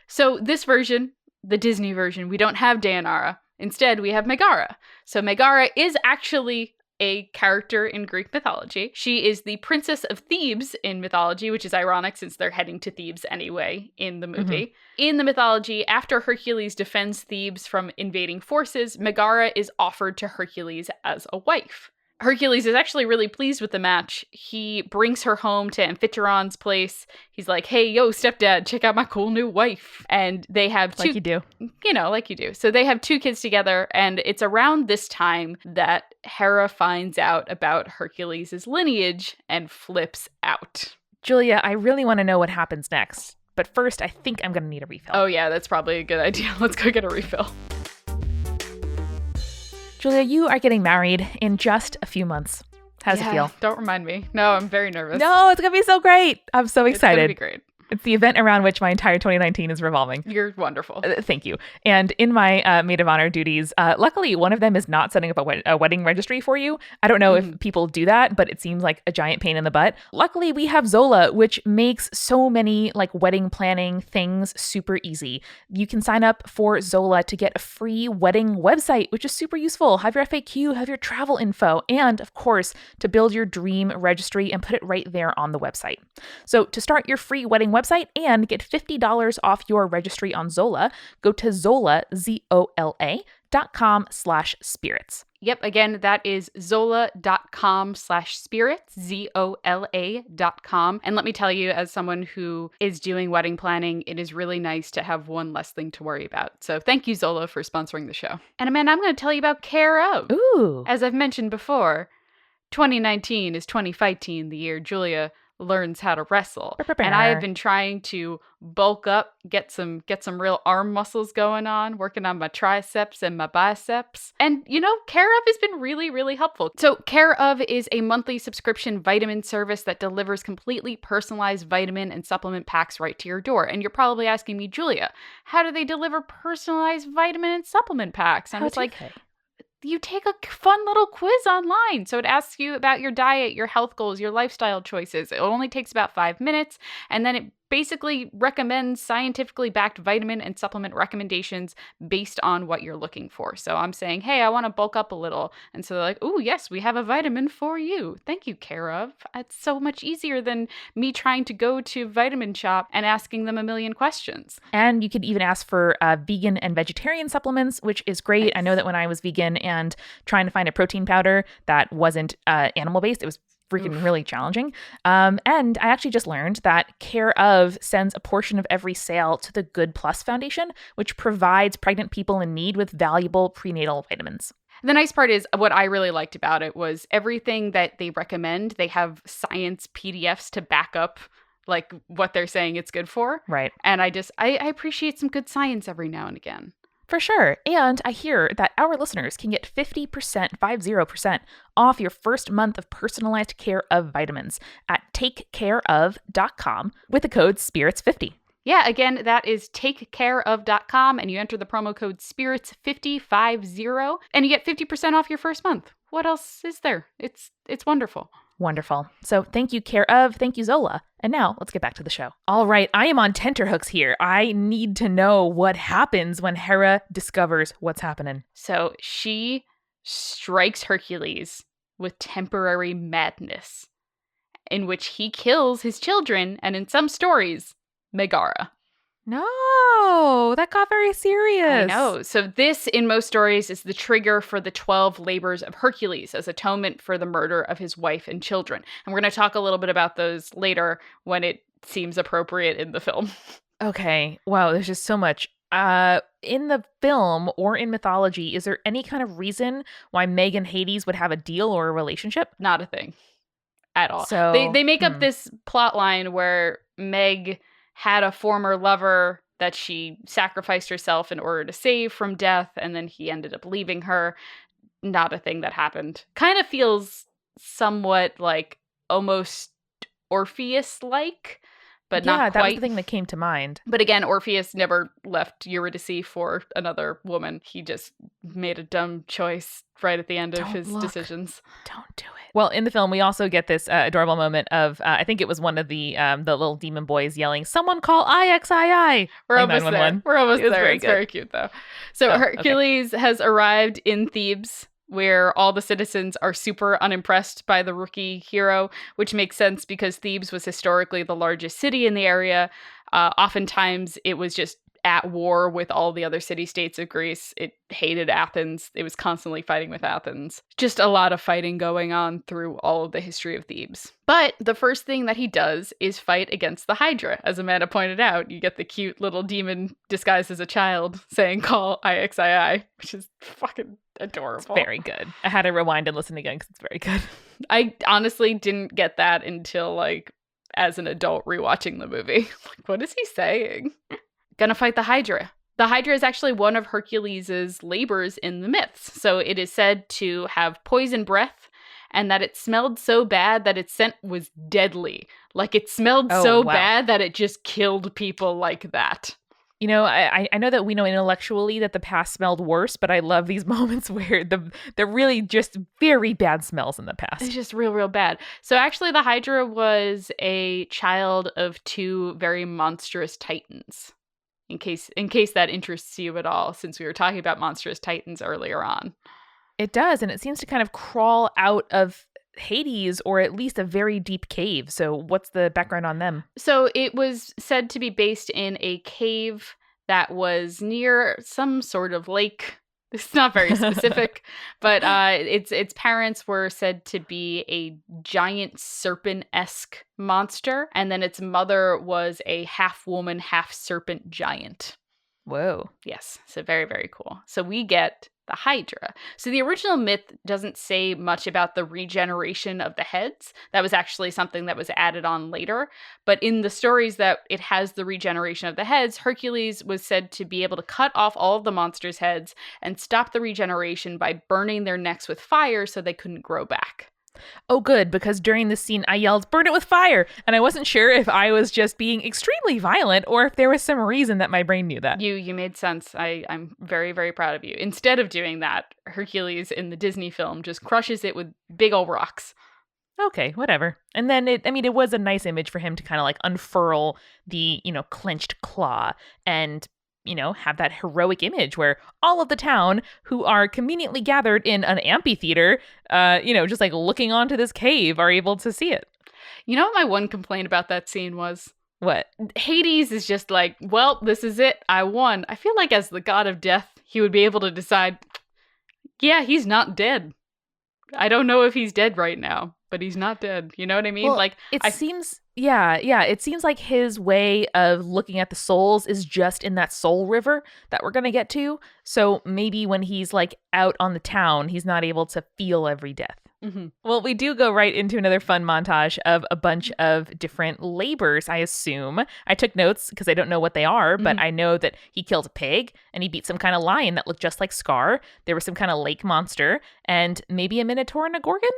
So this version, the Disney version, we don't have Deianira. Instead, we have Megara. So Megara is actually a character in Greek mythology. She is the princess of Thebes in mythology, which is ironic since they're heading to Thebes anyway in the movie. Mm-hmm. In the mythology, after Hercules defends Thebes from invading forces, Megara is offered to Hercules as a wife. Hercules is actually really pleased with the match. He brings her home to Amphitrion's place. He's like, hey, yo, stepdad, check out my cool new wife. And they have two... Like you do. Like you do. So they have 2 kids together, and it's around this time that Hera finds out about Hercules' lineage and flips out. Julia, I really want to know what happens next. But first, I think I'm going to need a refill. Oh, yeah, that's probably a good idea. Let's go get a refill. Julia, you are getting married in just a few months. How's it feel? Don't remind me. No, I'm very nervous. No, it's going to be so great. I'm so excited. It's going to be great. It's the event around which my entire 2019 is revolving. You're wonderful. Thank you. And in my maid of honor duties, luckily, one of them is not setting up a wedding registry for you. I don't know if people do that, but it seems like a giant pain in the butt. Luckily, we have Zola, which makes so many like wedding planning things super easy. You can sign up for Zola to get a free wedding website, which is super useful. Have your FAQ, have your travel info, and of course, to build your dream registry and put it right there on the website. So to start your free wedding website and get $50 off your registry on Zola, go to Zola, zola.com/spirits. Yep, again, that is zola.com/spirits, ZOLA.com. And let me tell you, as someone who is doing wedding planning, it is really nice to have one less thing to worry about. So thank you, Zola, for sponsoring the show. And Amanda, I'm going to tell you about Care Of. Ooh. As I've mentioned before, 2019 is 2015, the year Julia learns how to wrestle. And I have been trying to bulk up, get some real arm muscles going on, working on my triceps and my biceps. And Care Of has been really, really helpful. So Care Of is a monthly subscription vitamin service that delivers completely personalized vitamin and supplement packs right to your door. And you're probably asking me, Julia, how do they deliver personalized vitamin and supplement packs? And it's like, you take a fun little quiz online. So it asks you about your diet, your health goals, your lifestyle choices. It only takes about 5 minutes. And then it basically recommends scientifically backed vitamin and supplement recommendations based on what you're looking for. So I'm saying, hey, I want to bulk up a little. And so they're like, oh, yes, we have a vitamin for you. Thank you, Care Of. It's so much easier than me trying to go to Vitamin Shop and asking them a million questions. And you could even ask for vegan and vegetarian supplements, which is great. Nice. I know that when I was vegan and trying to find a protein powder that wasn't animal-based, it was freaking really challenging. And I actually just learned that Care Of sends a portion of every sale to the Good Plus Foundation, which provides pregnant people in need with valuable prenatal vitamins. The nice part is what I really liked about it was everything that they recommend, they have science PDFs to back up like what they're saying it's good for. Right. And I appreciate some good science every now and again. For sure. And I hear that our listeners can get 50% off your first month of personalized Care Of vitamins at takecareof.com with the code SPIRITS50. Yeah, again, that is takecareof.com, and you enter the promo code SPIRITS50, and you get 50% off your first month. What else is there? It's wonderful. Wonderful. So thank you, Care Of. Thank you, Zola. And now let's get back to the show. All right, I am on tenterhooks here. I need to know what happens when Hera discovers what's happening. So she strikes Hercules with temporary madness, in which he kills his children, and in some stories, Megara. No, that got very serious. I know. So this, in most stories, is the trigger for the 12 labors of Hercules as atonement for the murder of his wife and children. And we're going to talk a little bit about those later when it seems appropriate in the film. Okay. Wow, there's just so much. In the film or in mythology, is there any kind of reason why Meg and Hades would have a deal or a relationship? Not a thing at all. So they make up this plot line where Meg had a former lover that she sacrificed herself in order to save from death, and then he ended up leaving her. Not a thing that happened. Kind of feels somewhat like almost Orpheus-like, but not quite. Yeah, that was the thing that came to mind. But again, Orpheus never left Eurydice for another woman. He just made a dumb choice right at the end of his decisions. Don't do it. Well, in the film, we also get this adorable moment of, I think it was one of the little demon boys yelling, "Someone call IXII!" We're almost there. We're almost there. It's very cute, though. So Hercules has arrived in Thebes, where all the citizens are super unimpressed by the rookie hero, which makes sense because Thebes was historically the largest city in the area. Oftentimes, it was just at war with all the other city-states of Greece. It hated Athens. It was constantly fighting with Athens. Just a lot of fighting going on through all of the history of Thebes. But the first thing that he does is fight against the Hydra. As Amanda pointed out, you get the cute little demon disguised as a child saying, "Call IXII," which is fucking adorable. It's very good. I had to rewind and listen again because it's very good. I honestly didn't get that until, as an adult rewatching the movie. What is he saying? Gonna fight the Hydra. The Hydra is actually one of Hercules' labors in the myths. So it is said to have poison breath and that it smelled so bad that its scent was deadly. Like it smelled bad that it just killed people like that. You know, I know that we know intellectually that the past smelled worse, but I love these moments where they're really just very bad smells in the past. It's just real, real bad. So actually the Hydra was a child of two very monstrous titans. In case that interests you at all, since we were talking about monstrous titans earlier on. It does, and it seems to kind of crawl out of Hades, or at least a very deep cave. So what's the background on them? So it was said to be based in a cave that was near some sort of lake. It's not very specific, but its parents were said to be a giant serpent-esque monster, and then its mother was a half-woman, half-serpent giant. Whoa. Yes, so very, very cool. So we get the Hydra. So the original myth doesn't say much about the regeneration of the heads. That was actually something that was added on later. But in the stories that it has the regeneration of the heads, Hercules was said to be able to cut off all of the monsters' heads and stop the regeneration by burning their necks with fire so they couldn't grow back. Oh, good, because during this scene I yelled, "Burn it with fire!" And I wasn't sure if I was just being extremely violent or if there was some reason that my brain knew that. You made sense. I'm very, very proud of you. Instead of doing that, Hercules in the Disney film just crushes it with big old rocks. Okay, whatever. And then it was a nice image for him to kind of like unfurl the, clenched claw and have that heroic image where all of the town who are conveniently gathered in an amphitheater, just like looking onto this cave are able to see it. You know what my one complaint about that scene was? What? Hades is just like, well, this is it. I won. I feel like as the god of death, he would be able to decide, yeah, he's not dead. I don't know if he's dead right now, but he's not dead. You know what I mean? Well, it seems like his way of looking at the souls is just in that soul river that we're going to get to. So maybe when he's like out on the town, he's not able to feel every death. Mm-hmm. Well, we do go right into another fun montage of a bunch of different labors, I assume. I took notes because I don't know what they are, but I know that he killed a pig and he beat some kind of lion that looked just like Scar. There was some kind of lake monster and maybe a minotaur and a gorgon.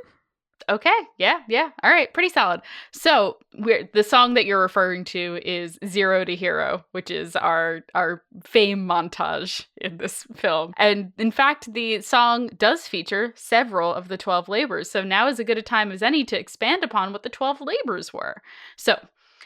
Okay. Yeah. All right. Pretty solid. So the song that you're referring to is Zero to Hero, which is our fame montage in this film. And in fact, the song does feature several of the 12 labors. So now is as good a time as any to expand upon what the 12 labors were. So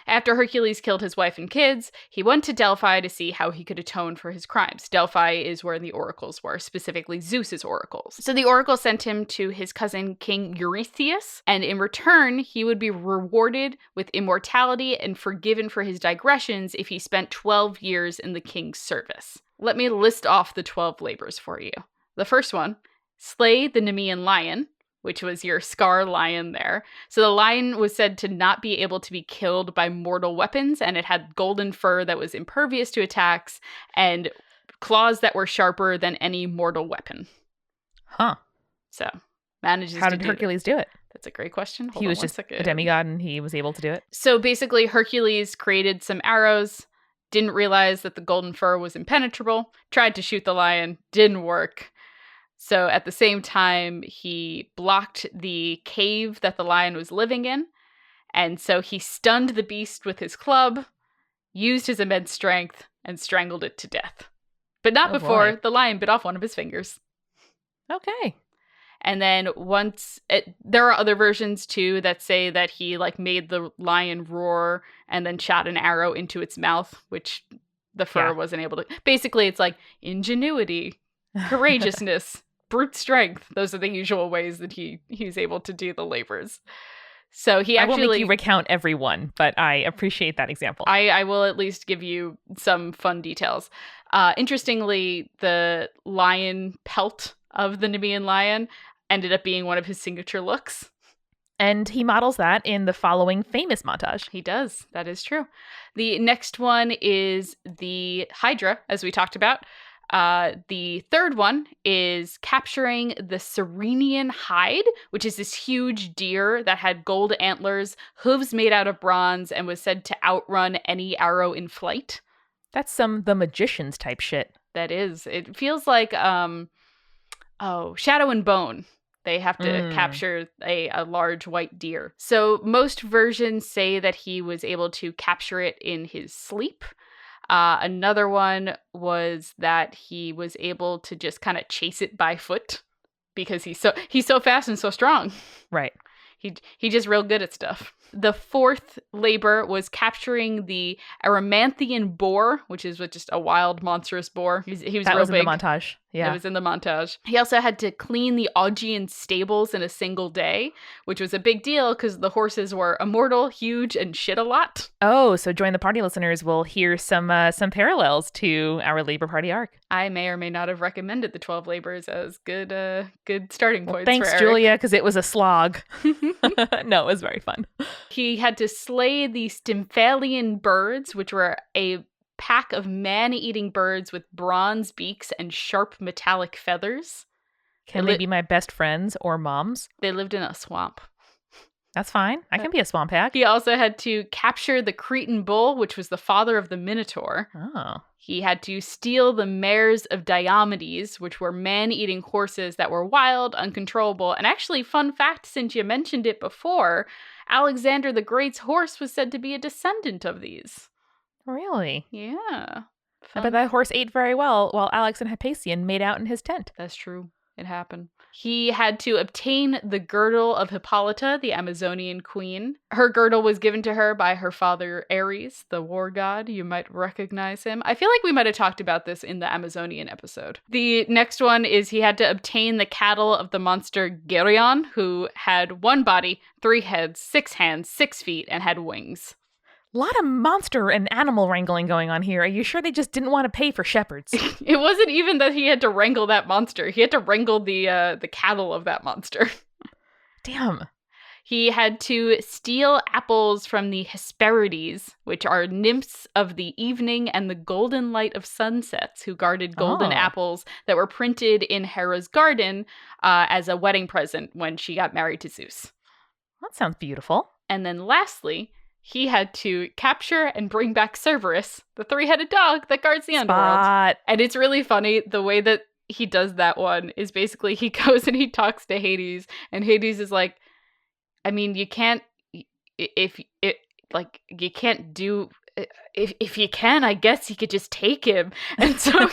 after Hercules killed his wife and kids, he went to Delphi to see how he could atone for his crimes. Delphi is where the oracles were, specifically Zeus's oracles. So the oracle sent him to his cousin King Eurystheus, and in return, he would be rewarded with immortality and forgiven for his digressions if he spent 12 years in the king's service. Let me list off the 12 labors for you. The first one, slay the Nemean lion, which was your Scar lion there. So the lion was said to not be able to be killed by mortal weapons, and it had golden fur that was impervious to attacks and claws that were sharper than any mortal weapon. Huh. So, manages How did Hercules do it? That's a great question. He was just a demigod and he was able to do it? So basically, Hercules created some arrows, didn't realize that the golden fur was impenetrable, tried to shoot the lion, didn't work. So at the same time, he blocked the cave that the lion was living in. And so he stunned the beast with his club, used his immense strength, and strangled it to death. But not before the lion bit off one of his fingers. Okay. And then there are other versions too that say that he made the lion roar and then shot an arrow into its mouth, which the fur wasn't able to. Basically, it's like ingenuity, courageousness, brute strength. Those are the usual ways that he's able to do the labors. So I won't make you recount every one, but I appreciate that example. I will at least give you some fun details. Interestingly, the lion pelt of the Nemean lion ended up being one of his signature looks. And he models that in the following famous montage. He does. That is true. The next one is the Hydra, as we talked about. The third one is capturing the Cerenian hide, which is this huge deer that had gold antlers, hooves made out of bronze, and was said to outrun any arrow in flight. That's some The Magicians type shit. That is. It feels like, Shadow and Bone. They have to capture a large white deer. So most versions say that he was able to capture it in his sleep. Another one was that he was able to just kind of chase it by foot because he's so fast and so strong. Right. He just real good at stuff. The fourth labor was capturing the Erymanthian boar, which is just a wild, monstrous boar. He was real big. That was in the montage. Yeah. It was in the montage. He also had to clean the Augean stables in a single day, which was a big deal because the horses were immortal, huge, and shit a lot. Oh, so Join the Party listeners will hear some parallels to our Labor Party arc. I may or may not have recommended the 12 labors as good starting Well, points for thanks, Eric. Julia, because it was a slog. No, it was very fun. He had to slay the Stymphalian birds, which were a pack of man-eating birds with bronze beaks and sharp metallic feathers. Can they be my best friends or moms? They lived in a swamp. That's fine. I can be a swamp hag. He also had to capture the Cretan bull, which was the father of the Minotaur. Oh. He had to steal the mares of Diomedes, which were man-eating horses that were wild, uncontrollable. And actually, fun fact, since you mentioned it before, Alexander the Great's horse was said to be a descendant of these. Really? Yeah. I bet that horse ate very well while Alex and Hypasion made out in his tent. That's true. It happened. He had to obtain the girdle of Hippolyta, the Amazonian queen. Her girdle was given to her by her father Ares, the war god. You might recognize him. I feel like we might have talked about this in the Amazonian episode. The next one is he had to obtain the cattle of the monster Geryon, who had 1 body, 3 heads, 6 hands, 6 feet, and had wings. A lot of monster and animal wrangling going on here. Are you sure they just didn't want to pay for shepherds? It wasn't even that he had to wrangle that monster. He had to wrangle the cattle of that monster. Damn. He had to steal apples from the Hesperides, which are nymphs of the evening and the golden light of sunsets, who guarded golden apples that were printed in Hera's garden as a wedding present when she got married to Zeus. That sounds beautiful. And then lastly, he had to capture and bring back Cerberus, the 3-headed dog that guards the underworld. And it's really funny, the way that he does that one is basically he goes and he talks to Hades, and Hades is like, I mean, you can't, if you can't do, if you can, I guess you could just take him. And so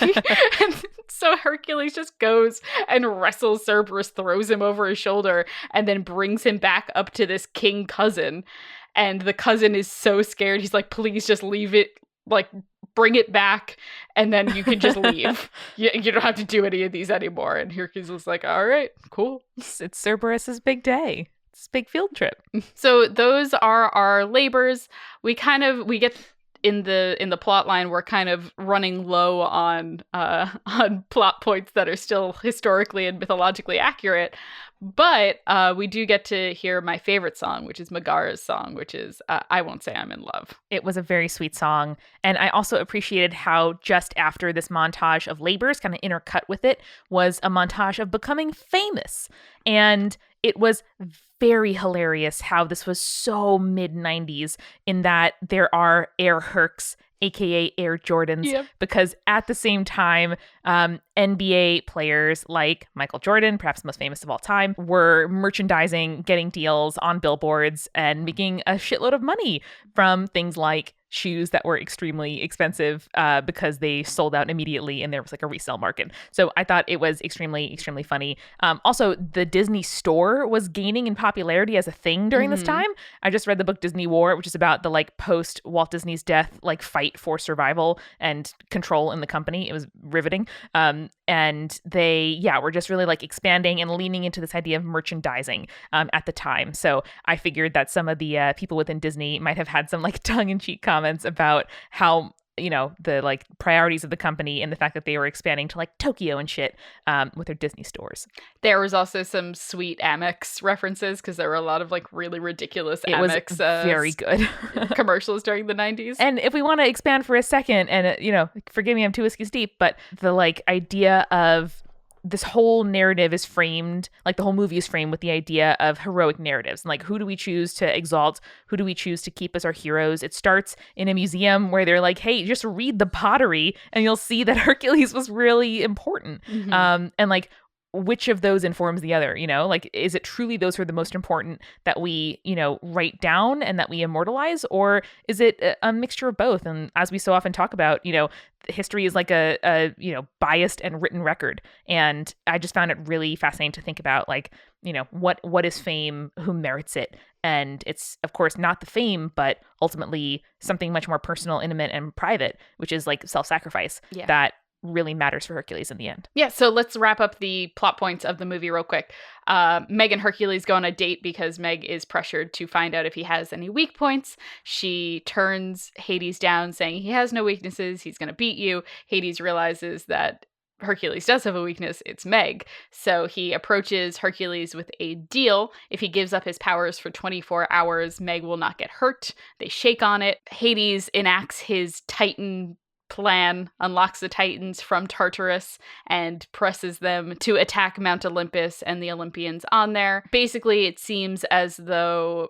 so Hercules just goes and wrestles Cerberus, throws him over his shoulder, and then brings him back up to this king cousin. And the cousin is so scared. He's like, please just leave it, like, bring it back, and then you can just leave. You don't have to do any of these anymore. And Hercules was like, all right, cool. It's Cerberus's big day. It's a big field trip. So those are our labors. We get in the plot line, we're kind of running low on plot points that are still historically and mythologically accurate. But we do get to hear my favorite song, which is Megara's song, which is I Won't Say I'm in Love. It was a very sweet song. And I also appreciated how just after this montage of labors, kind of intercut with it, was a montage of becoming famous. And it was very hilarious how this was so mid-90s in that there are Air Hercs, aka Air Jordans, because at the same time, NBA players like Michael Jordan, perhaps the most famous of all time, were merchandising, getting deals on billboards, and making a shitload of money from things like shoes that were extremely expensive because they sold out immediately and there was like a resale market. So I thought it was extremely, extremely funny. Also, the Disney store was gaining in popularity as a thing during this time. I just read the book Disney War, which is about the like post Walt Disney's death, like fight for survival and control in the company. It was riveting. And they, were just really like expanding and leaning into this idea of merchandising at the time. So I figured that some of the people within Disney might have had some like tongue-in-cheek comments about how, you know, the like priorities of the company and the fact that they were expanding to like Tokyo and shit with their Disney stores. There was also some sweet Amex references because there were a lot of like really ridiculous Amex very good commercials during the 90s. And if we want to expand for a second, and you know, forgive me, I'm 2 whiskeys deep, but the like idea of this whole narrative is framed, like the whole movie is framed with the idea of heroic narratives. And like, who do we choose to exalt? Who do we choose to keep as our heroes? It starts in a museum where they're like, hey, just read the pottery and you'll see that Hercules was really important. And like, which of those informs the other, you know? Like, is it truly those who are the most important that we, you know, write down and that we immortalize? Or is it a mixture of both? And as we so often talk about, you know, history is like a you know, biased and written record. And I just found it really fascinating to think about, like, you know, what is fame, who merits it? And it's, of course, not the fame, but ultimately something much more personal, intimate, and private, which is like self-sacrifice that really matters for Hercules in the end. Yeah, so let's wrap up the plot points of the movie real quick. Meg and Hercules go on a date because Meg is pressured to find out if he has any weak points. She turns Hades down, saying he has no weaknesses, he's going to beat you. Hades realizes that Hercules does have a weakness, it's Meg. So he approaches Hercules with a deal. If he gives up his powers for 24 hours, Meg will not get hurt. They shake on it. Hades enacts his Titan plan, unlocks the Titans from Tartarus, and presses them to attack Mount Olympus and the Olympians on there. Basically, it seems as though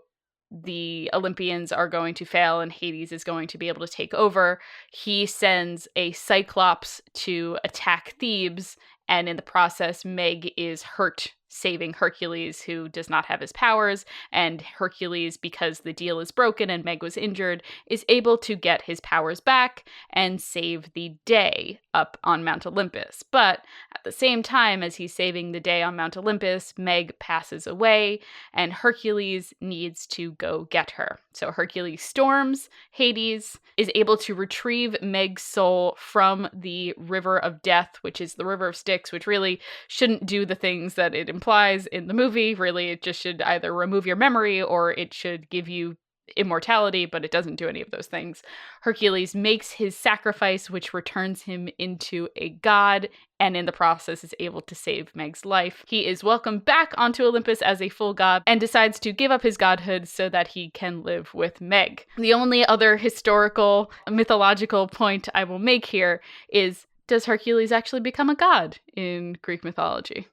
the Olympians are going to fail and Hades is going to be able to take over. He sends a Cyclops to attack Thebes, and in the process, Meg is hurt saving Hercules, who does not have his powers, and Hercules, because the deal is broken and Meg was injured, is able to get his powers back and save the day up on Mount Olympus. But at the same time as he's saving the day on Mount Olympus, Meg passes away, and Hercules needs to go get her. So Hercules storms Hades, is able to retrieve Meg's soul from the River of Death, which is the River of Styx, which really shouldn't do the things that it implies in the movie. Really, it just should either remove your memory or it should give you immortality, but it doesn't do any of those things. Hercules makes his sacrifice, which returns him into a god, and in the process is able to save Meg's life. He is welcomed back onto Olympus as a full god and decides to give up his godhood so that he can live with Meg. The only other historical, mythological point I will make here is, does Hercules actually become a god in Greek mythology?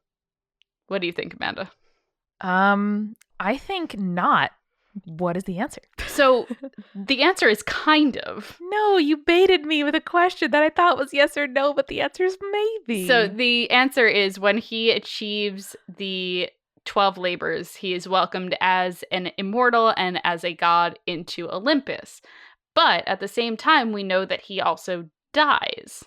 What do you think, Amanda? I think not. What is the answer? So the answer is kind of. No, you baited me with a question that I thought was yes or no, but the answer is maybe. So the answer is, when he achieves the 12 labors, he is welcomed as an immortal and as a god into Olympus. But at the same time, we know that he also dies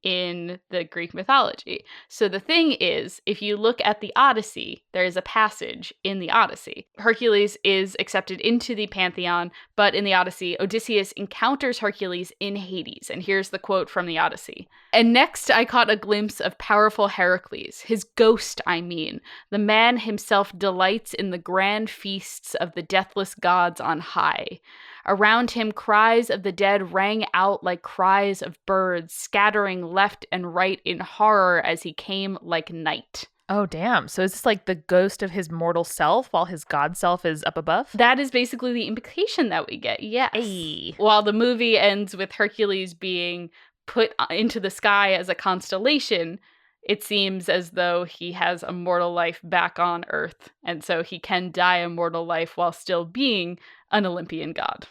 in the Greek mythology. So the thing is, if you look at the Odyssey, there is a passage in the Odyssey. Hercules is accepted into the pantheon, but in the Odyssey, Odysseus encounters Hercules in Hades. And here's the quote from the Odyssey. "And next I caught a glimpse of powerful Heracles, his ghost, I mean. The man himself delights in the grand feasts of the deathless gods on high. Around him cries of the dead rang out like cries of birds, scattering left and right in horror as he came like night." Oh, damn. So is this like the ghost of his mortal self while his god self is up above? That is basically the implication that we get, yes. Hey. While the movie ends with Hercules being put into the sky as a constellation, it seems as though he has a mortal life back on Earth, and so he can die a mortal life while still being an Olympian god.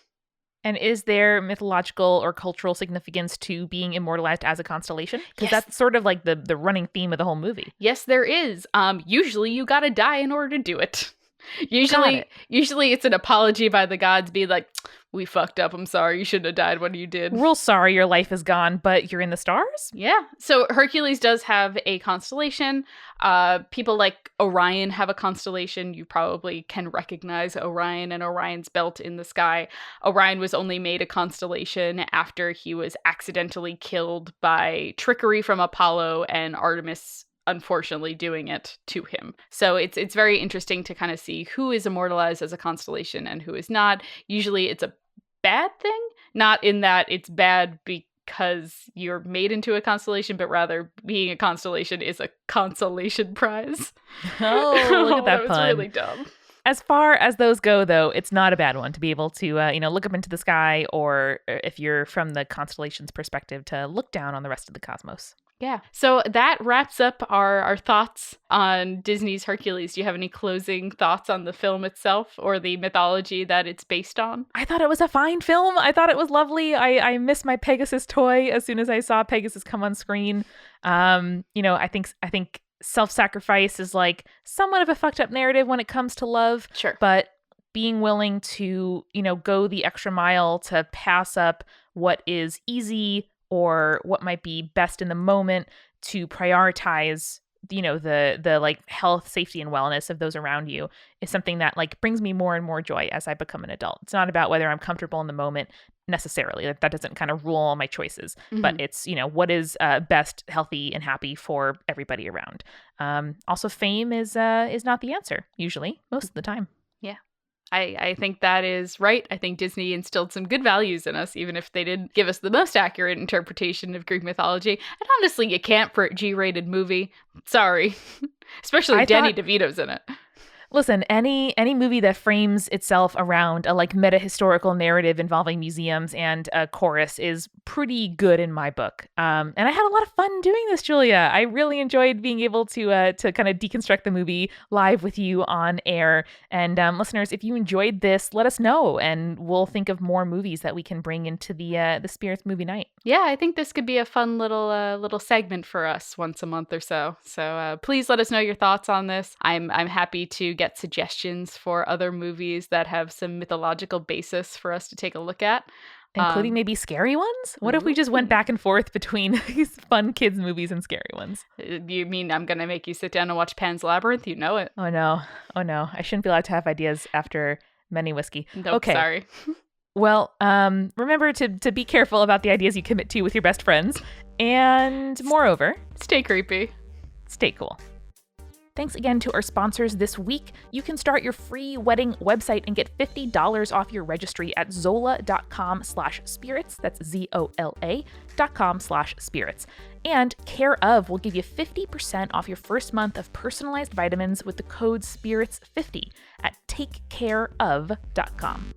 And is there mythological or cultural significance to being immortalized as a constellation? Because Yes. that's sort of like the running theme of the whole movie. Yes, there is. Usually you gotta die in order to do it. Usually it's an apology by the gods, be like, "We fucked up, I'm sorry, you shouldn't have died when you did." We're real sorry your life is gone, but you're in the stars? Yeah. So Hercules does have a constellation. People like Orion have a constellation. You probably can recognize Orion and Orion's belt in the sky. Orion was only made a constellation after he was accidentally killed by trickery from Apollo and Artemis unfortunately doing it to him. So it's very interesting to kind of see who is immortalized as a constellation and who is not. Usually it's a bad thing, not in that it's bad because you're made into a constellation, but rather being a constellation is a consolation prize. Oh, look at that was pun. really dumb. As far as those go, though, it's not a bad one to be able to, look up into the sky, or if you're from the constellation's perspective, to look down on the rest of the cosmos. Yeah. So that wraps up our thoughts on Disney's Hercules. Do you have any closing thoughts on the film itself or the mythology that it's based on? I thought it was a fine film. I thought it was lovely. I missed my Pegasus toy as soon as I saw Pegasus come on screen. I think self-sacrifice is like somewhat of a fucked up narrative when it comes to love. Sure. But being willing to, go the extra mile to pass up what is easy or what might be best in the moment to prioritize, the like health, safety, and wellness of those around you is something that like brings me more and more joy as I become an adult. It's not about whether I'm comfortable in the moment necessarily. That doesn't kind of rule all my choices, but it's, what is best, healthy, and happy for everybody around. Also, fame is not the answer, usually, most of the time. Yeah. I think that is right. I think Disney instilled some good values in us, even if they didn't give us the most accurate interpretation of Greek mythology. And honestly, you can't for a G-rated movie. Sorry. Especially if Danny DeVito's in it. Listen, any movie that frames itself around a like meta-historical narrative involving museums and a chorus is pretty good in my book. And I had a lot of fun doing this, Julia. I really enjoyed being able to kind of deconstruct the movie live with you on air. And listeners, if you enjoyed this, let us know, and we'll think of more movies that we can bring into the Spirits movie night. Yeah, I think this could be a fun little segment for us once a month or so. So please let us know your thoughts on this. I'm happy to get suggestions for other movies that have some mythological basis for us to take a look at. Including maybe scary ones? What if we just went back and forth between these fun kids movies and scary ones? You mean I'm going to make you sit down and watch Pan's Labyrinth? You know it. Oh no. I shouldn't be allowed to have ideas after many whiskey. Nope, okay. Sorry. Well, remember to be careful about the ideas you commit to with your best friends. And moreover, stay creepy. Stay cool. Thanks again to our sponsors this week. You can start your free wedding website and get $50 off your registry at zola.com/spirits. That's ZOLA.com/spirits. And Care of will give you 50% off your first month of personalized vitamins with the code SPIRITS50 at takecareof.com.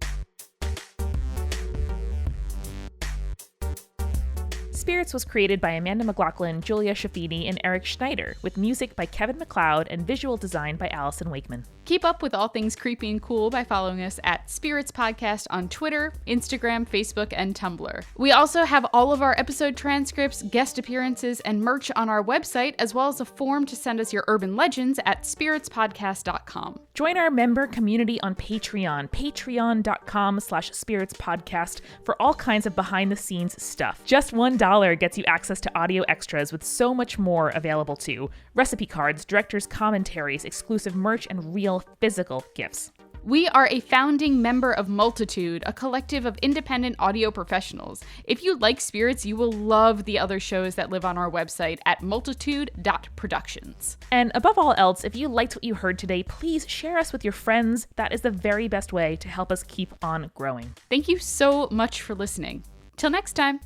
Spirits was created by Amanda McLaughlin, Julia Shafini, and Eric Schneider, with music by Kevin MacLeod and visual design by Allison Wakeman. Keep up with all things creepy and cool by following us at Spirits Podcast on Twitter, Instagram, Facebook, and Tumblr. We also have all of our episode transcripts, guest appearances, and merch on our website, as well as a form to send us your urban legends at spiritspodcast.com. Join our member community on Patreon, patreon.com/spiritspodcast, for all kinds of behind-the-scenes stuff. Just $1 gets you access to audio extras with so much more available too. Recipe cards, director's commentaries, exclusive merch, and real physical gifts. We are a founding member of Multitude, a collective of independent audio professionals. If you like Spirits, you will love the other shows that live on our website at multitude.productions. And above all else, if you liked what you heard today, please share us with your friends. That is the very best way to help us keep on growing. Thank you so much for listening. Till next time.